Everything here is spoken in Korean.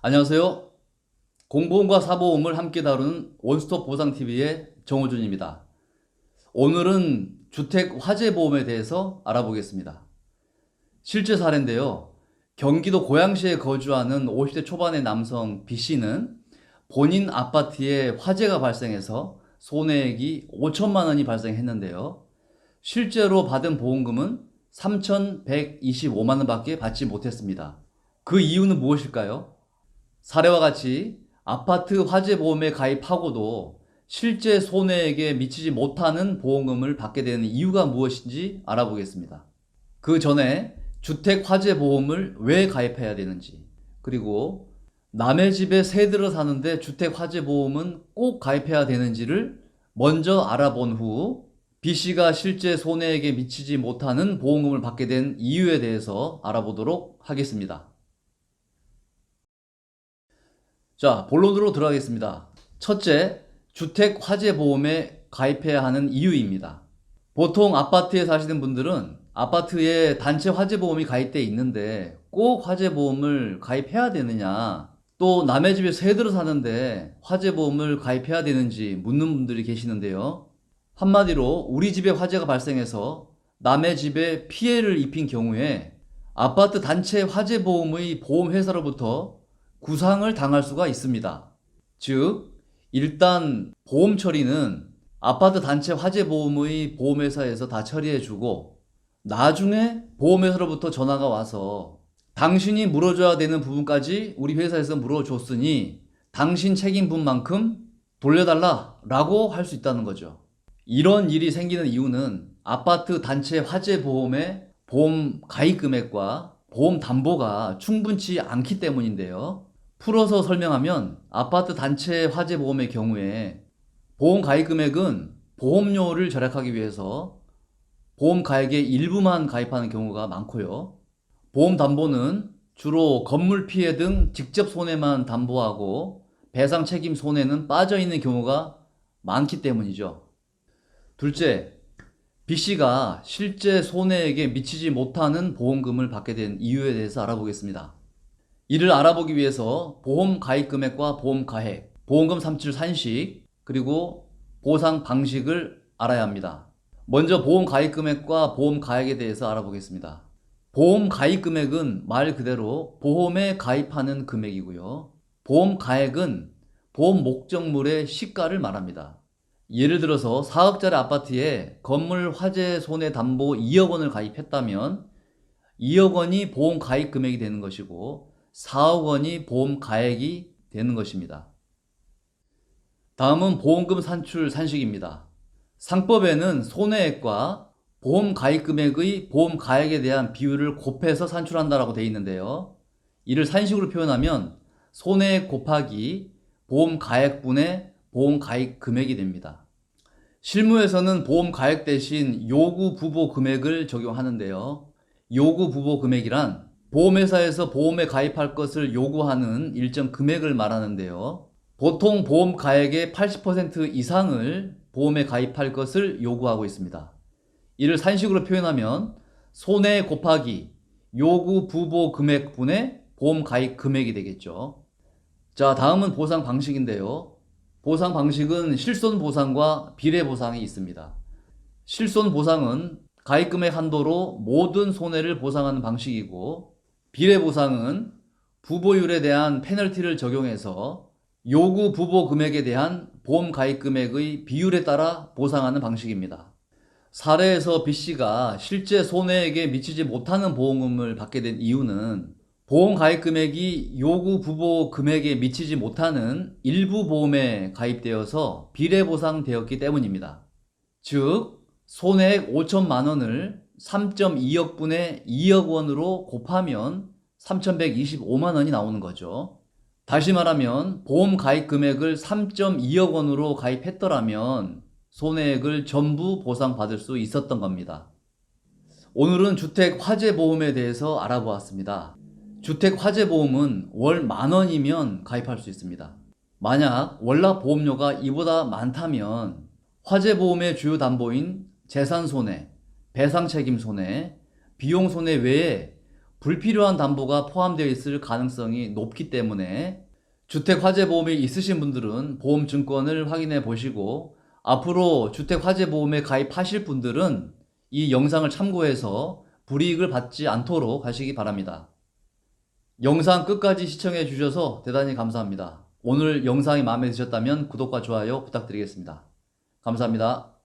안녕하세요. 공보험과 사보험을 함께 다루는 원스톱 보상TV의 정호준입니다. 오늘은 주택 화재보험에 대해서 알아보겠습니다. 실제 사례인데요. 경기도 고양시에 거주하는 50대 초반의 남성 B씨는 본인 아파트에 화재가 발생해서 손해액이 5천만 원이 발생했는데요. 실제로 받은 보험금은 3,125만 원밖에 받지 못했습니다. 그 이유는 무엇일까요? 사례와 같이 아파트 화재 보험에 가입하고도 실제 손해액에 미치지 못하는 보험금을 받게 되는 이유가 무엇인지 알아보겠습니다. 그 전에 주택 화재 보험을 왜 가입해야 되는지, 그리고 남의 집에 새 들어 사는데 주택 화재 보험은 꼭 가입해야 되는지를 먼저 알아본 후 B씨가 실제 손해액에 미치지 못하는 보험금을 받게 된 이유에 대해서 알아보도록 하겠습니다. 자, 본론으로 들어가겠습니다. 첫째, 주택 화재 보험에 가입해야 하는 이유입니다. 보통 아파트에 사시는 분들은 아파트에 단체 화재 보험이 가입돼 있는데 꼭 화재 보험을 가입해야 되느냐, 또 남의 집에 새 들어 사는데 화재 보험을 가입해야 되는지 묻는 분들이 계시는데요. 한마디로 우리 집에 화재가 발생해서 남의 집에 피해를 입힌 경우에 아파트 단체 화재 보험의 보험회사로부터 구상을 당할 수가 있습니다. 즉, 일단 보험 처리는 아파트 단체 화재 보험의 보험회사에서 다 처리해주고 나중에 보험회사로부터 전화가 와서 당신이 물어줘야 되는 부분까지 우리 회사에서 물어줬으니 당신 책임분만큼 돌려달라 라고 할 수 있다는 거죠. 이런 일이 생기는 이유는 아파트 단체 화재 보험의 보험 가입 금액과 보험 담보가 충분치 않기 때문인데요. 풀어서 설명하면 아파트 단체 화재 보험의 경우에 보험 가입 금액은 보험료를 절약하기 위해서 보험 가액의 일부만 가입하는 경우가 많고요. 보험 담보는 주로 건물 피해 등 직접 손해만 담보하고 배상 책임 손해는 빠져 있는 경우가 많기 때문이죠. 둘째, B씨가 실제 손해액에 미치지 못하는 보험금을 받게 된 이유에 대해서 알아보겠습니다. 이를 알아보기 위해서 보험 가입 금액과 보험 가액, 보험금 산출 산식, 그리고 보상 방식을 알아야 합니다. 먼저 보험 가입 금액과 보험 가액에 대해서 알아보겠습니다. 보험 가입 금액은 말 그대로 보험에 가입하는 금액이고요. 보험 가액은 보험 목적물의 시가를 말합니다. 예를 들어서 4억짜리 아파트에 건물 화재 손해 담보 2억 원을 가입했다면 2억 원이 보험 가입 금액이 되는 것이고 4억 원이 보험 가액이 되는 것입니다. 다음은 보험금 산출 산식입니다. 상법에는 손해액과 보험 가입 금액의 보험 가액에 대한 비율을 곱해서 산출한다라고 되어 있는데요. 이를 산식으로 표현하면 손해액 곱하기 보험 가액분의 보험 가입 금액이 됩니다. 실무에서는 보험 가액 대신 요구 부보 금액을 적용하는데요. 요구 부보 금액이란 보험회사에서 보험에 가입할 것을 요구하는 일정 금액을 말하는데요. 보통 보험 가액의 80% 이상을 보험에 가입할 것을 요구하고 있습니다. 이를 산식으로 표현하면 손해 곱하기 요구 부보 금액분의 보험 가입 금액이 되겠죠. 자, 다음은 보상 방식인데요. 보상 방식은 실손 보상과 비례 보상이 있습니다. 실손 보상은 가입 금액 한도로 모든 손해를 보상하는 방식이고, 비례 보상은 부보율에 대한 페널티를 적용해서 요구 부보 금액에 대한 보험 가입 금액의 비율에 따라 보상하는 방식입니다. 사례에서 B씨가 실제 손해액에 미치지 못하는 보험금을 받게 된 이유는 보험 가입 금액이 요구 부보 금액에 미치지 못하는 일부 보험에 가입되어서 비례 보상되었기 때문입니다. 즉, 손해액 5천만 원을 3.2억 분의 2억 원으로 곱하면 3,125만 원이 나오는 거죠. 다시 말하면 보험 가입 금액을 3.2억 원으로 가입했더라면 손해액을 전부 보상받을 수 있었던 겁니다. 오늘은 주택 화재 보험에 대해서 알아보았습니다. 주택 화재 보험은 월 10,000원이면 가입할 수 있습니다. 만약 월납 보험료가 이보다 많다면 화재 보험의 주요 담보인 재산 손해, 배상 책임 손해, 비용 손해 외에 불필요한 담보가 포함되어 있을 가능성이 높기 때문에 주택화재보험이 있으신 분들은 보험증권을 확인해 보시고, 앞으로 주택화재보험에 가입하실 분들은 이 영상을 참고해서 불이익을 받지 않도록 하시기 바랍니다. 영상 끝까지 시청해 주셔서 대단히 감사합니다. 오늘 영상이 마음에 드셨다면 구독과 좋아요 부탁드리겠습니다. 감사합니다.